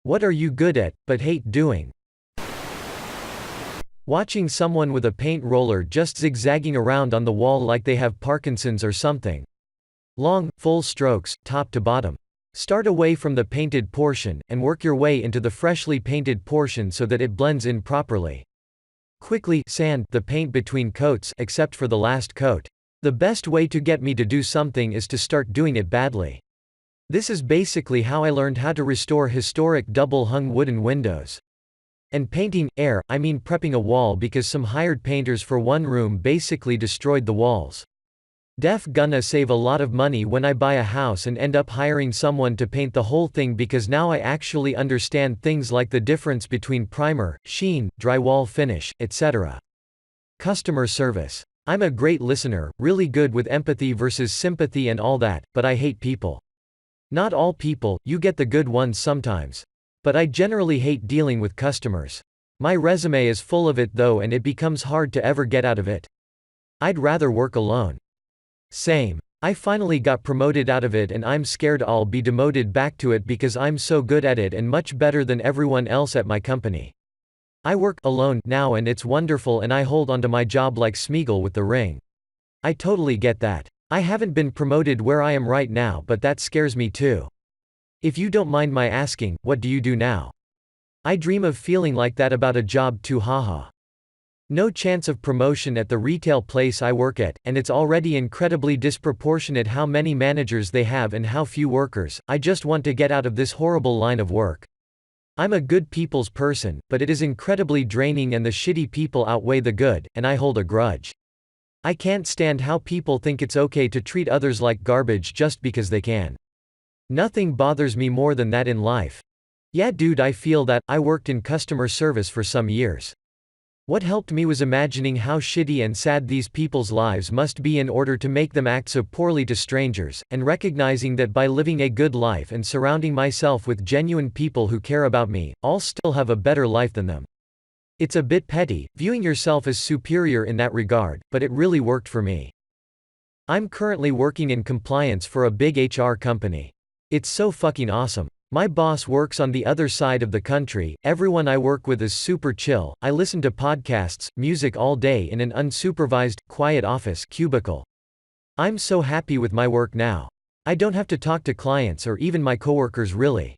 What are you good at, but hate doing? Watching someone with a paint roller just zigzagging around on the wall like they have Parkinson's or something. Long, full strokes, top to bottom. Start away from the painted portion, and work your way into the freshly painted portion so that it blends in properly. Quickly sand the paint between coats except for the last coat. The best way to get me to do something is to start doing it badly. This is basically how I learned how to restore historic double-hung wooden windows. And painting, I mean prepping a wall because some hired painters for one room basically destroyed the walls. Gonna save a lot of money when I buy a house and end up hiring someone to paint the whole thing because now I actually understand things like the difference between primer, sheen, drywall finish, etc. Customer service. I'm a great listener, really good with empathy versus sympathy and all that, but I hate people. Not all people, you get the good ones sometimes. But I generally hate dealing with customers. My resume is full of it though, and it becomes hard to ever get out of it. I'd rather work alone. Same. I finally got promoted out of it and I'm scared I'll be demoted back to it because I'm so good at it and much better than everyone else at my company. I work alone now and it's wonderful and I hold onto my job like Smeagol with the ring. I totally get that. I haven't been promoted where I am right now, but that scares me too. If you don't mind my asking, what do you do now? I dream of feeling like that about a job too, haha. No chance of promotion at the retail place I work at, and it's already incredibly disproportionate how many managers they have and how few workers. I just want to get out of this horrible line of work. I'm a good people's person, but it is incredibly draining and the shitty people outweigh the good, and I hold a grudge. I can't stand how people think it's okay to treat others like garbage just because they can. Nothing bothers me more than that in life. Yeah dude, I feel that. I worked in customer service for some years. What helped me was imagining how shitty and sad these people's lives must be in order to make them act so poorly to strangers, and recognizing that by living a good life and surrounding myself with genuine people who care about me, I'll still have a better life than them. It's a bit petty, viewing yourself as superior in that regard, but it really worked for me. I'm currently working in compliance for a big HR company. It's so fucking awesome. My boss works on the other side of the country, everyone I work with is super chill, I listen to podcasts, music all day in an unsupervised, quiet office cubicle. I'm so happy with my work now. I don't have to talk to clients or even my coworkers really.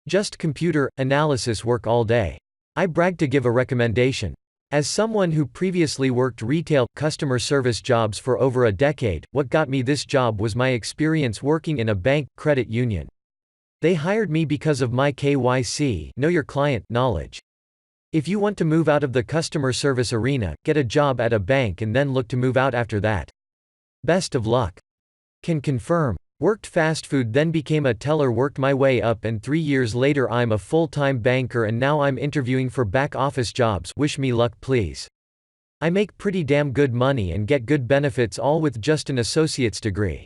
Just computer analysis work all day. I brag to give a recommendation. As someone who previously worked retail, customer service jobs for over a decade, what got me this job was my experience working in a bank, credit union. They hired me because of my KYC, know your client, knowledge. If you want to move out of the customer service arena, get a job at a bank and then look to move out after that. Best of luck. Can confirm. Worked fast food, then became a teller, worked my way up, and 3 years later I'm a full-time banker and now I'm interviewing for back office jobs. Wish me luck please. I make pretty damn good money and get good benefits, all with just an associate's degree.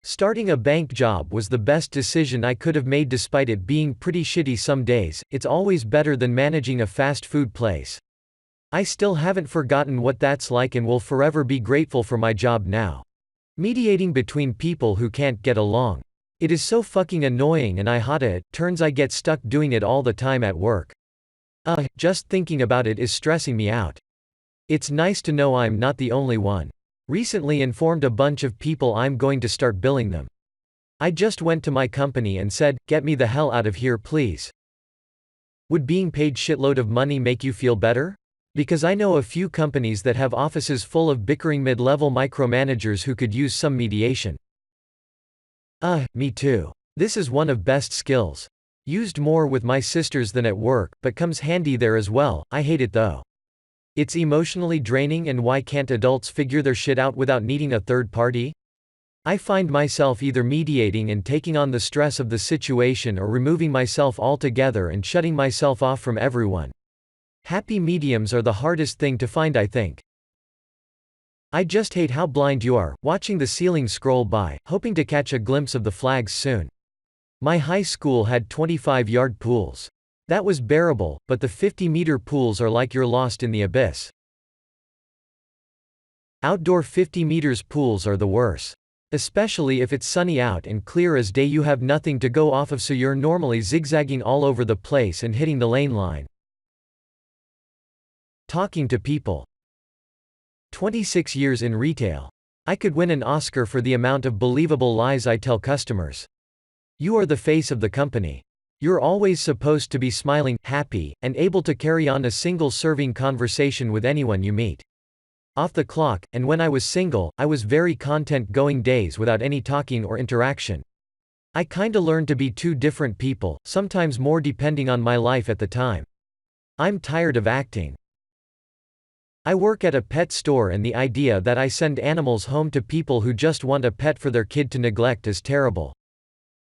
Starting a bank job was the best decision I could have made despite it being pretty shitty some days. It's always better than managing a fast food place. I still haven't forgotten what that's like and will forever be grateful for my job now. Mediating between people who can't get along. It is so fucking annoying and I hate it. Turns I get stuck doing it all the time at work. Just thinking about it is stressing me out. It's nice to know I'm not the only one. Recently informed a bunch of people I'm going to start billing them. I just went to my company and said, get me the hell out of here please. Would being paid shitload of money make you feel better? Because I know a few companies that have offices full of bickering mid-level micromanagers who could use some mediation. Me too. This is one of best skills. Used more with my sisters than at work, but comes handy there as well. I hate it though. It's emotionally draining, and why can't adults figure their shit out without needing a third party? I find myself either mediating and taking on the stress of the situation or removing myself altogether and shutting myself off from everyone. Happy mediums are the hardest thing to find, I think. I just hate how blind you are, watching the ceiling scroll by, hoping to catch a glimpse of the flags soon. My high school had 25-yard pools. That was bearable, but the 50-meter pools are like you're lost in the abyss. Outdoor 50 meters pools are the worst. Especially if it's sunny out and clear as day, you have nothing to go off of, so you're normally zigzagging all over the place and hitting the lane line. Talking to people. 26 years in retail. I could win an Oscar for the amount of believable lies I tell customers. You are the face of the company. You're always supposed to be smiling, happy, and able to carry on a single-serving conversation with anyone you meet. Off the clock, and when I was single, I was very content going days without any talking or interaction. I kinda learned to be two different people, sometimes more depending on my life at the time. I'm tired of acting. I work at a pet store, and the idea that I send animals home to people who just want a pet for their kid to neglect is terrible.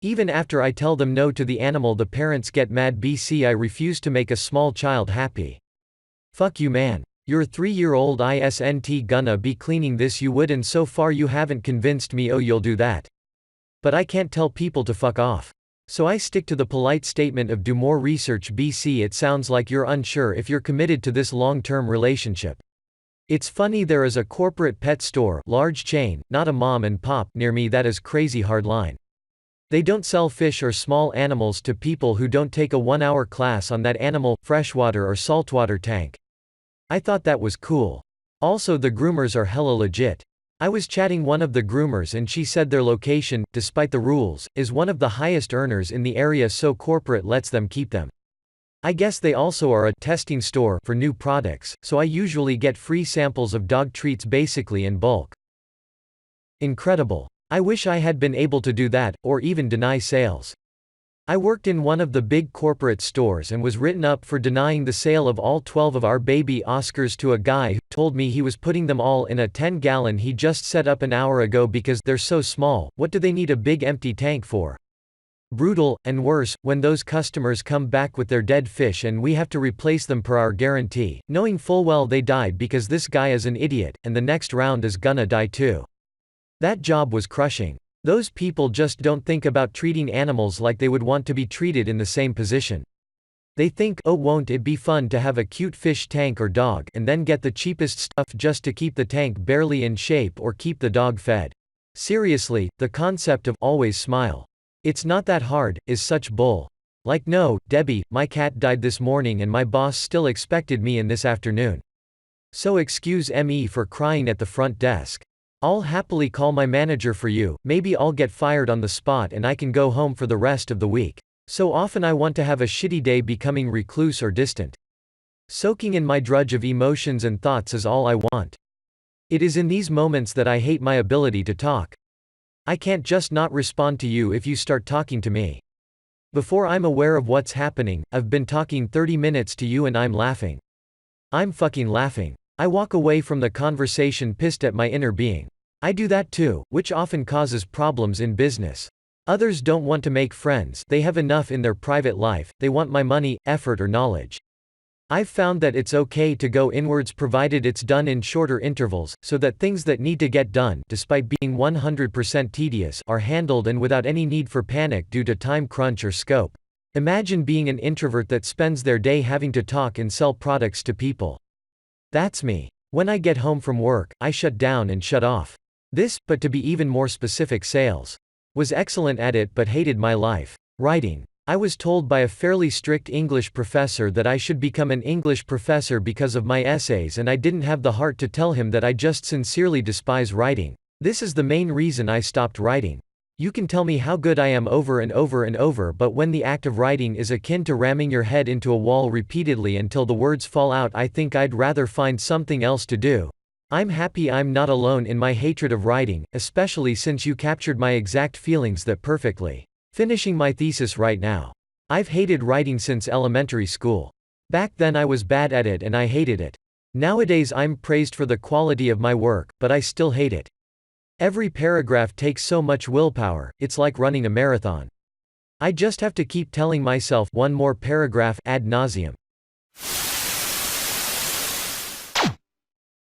Even after I tell them no to the animal, the parents get mad because I refuse to make a small child happy. Fuck you, man. Your 3-year-old isn't gonna be cleaning this, you would, and so far you haven't convinced me. Oh, you'll do that. But I can't tell people to fuck off. So I stick to the polite statement of do more research BC. It sounds like you're unsure if you're committed to this long-term relationship. It's funny, there is a corporate pet store, large chain, not a mom and pop, near me that is crazy hardline. They don't sell fish or small animals to people who don't take a 1-hour class on that animal, freshwater or saltwater tank. I thought that was cool. Also, the groomers are hella legit. I was chatting one of the groomers and she said their location, despite the rules, is one of the highest earners in the area, so corporate lets them keep them. I guess they also are a testing store for new products, so I usually get free samples of dog treats basically in bulk. Incredible. I wish I had been able to do that, or even deny sales. I worked in one of the big corporate stores and was written up for denying the sale of all 12 of our baby Oscars to a guy who told me he was putting them all in a 10-gallon he just set up an hour ago because they're so small. What do they need a big empty tank for? Brutal, and worse, when those customers come back with their dead fish and we have to replace them per our guarantee, knowing full well they died because this guy is an idiot, and the next round is gonna die too. That job was crushing. Those people just don't think about treating animals like they would want to be treated in the same position. They think, oh, won't it be fun to have a cute fish tank or dog, and then get the cheapest stuff just to keep the tank barely in shape or keep the dog fed. Seriously, the concept of always smile. It's not that hard is such bull. Like, no, Debbie, my cat died this morning and my boss still expected me in this afternoon. So excuse me for crying at the front desk. I'll happily call my manager for you, maybe I'll get fired on the spot and I can go home for the rest of the week. So often I want to have a shitty day, becoming recluse or distant. Soaking in my drudge of emotions and thoughts is all I want. It is in these moments that I hate my ability to talk. I can't just not respond to you if you start talking to me. Before I'm aware of what's happening, I've been talking 30 minutes to you and I'm laughing. I'm fucking laughing. I walk away from the conversation pissed at my inner being. I do that too, which often causes problems in business. Others don't want to make friends, they have enough in their private life, they want my money, effort or knowledge. I've found that it's okay to go inwards provided it's done in shorter intervals, so that things that need to get done, despite being 100% tedious, are handled and without any need for panic due to time crunch or scope. Imagine being an introvert that spends their day having to talk and sell products to people. That's me. When I get home from work, I shut down and shut off. This, but to be even more specific, sales. Was excellent at it but hated my life. Writing. I was told by a fairly strict English professor that I should become an English professor because of my essays, and I didn't have the heart to tell him that I just sincerely despise writing. This is the main reason I stopped writing. You can tell me how good I am over and over and over, but when the act of writing is akin to ramming your head into a wall repeatedly until the words fall out, I think I'd rather find something else to do. I'm happy I'm not alone in my hatred of writing, especially since you captured my exact feelings that perfectly. Finishing my thesis right now. I've hated writing since elementary school. Back then I was bad at it and I hated it. Nowadays I'm praised for the quality of my work, but I still hate it. Every paragraph takes so much willpower, it's like running a marathon. I just have to keep telling myself one more paragraph ad nauseum.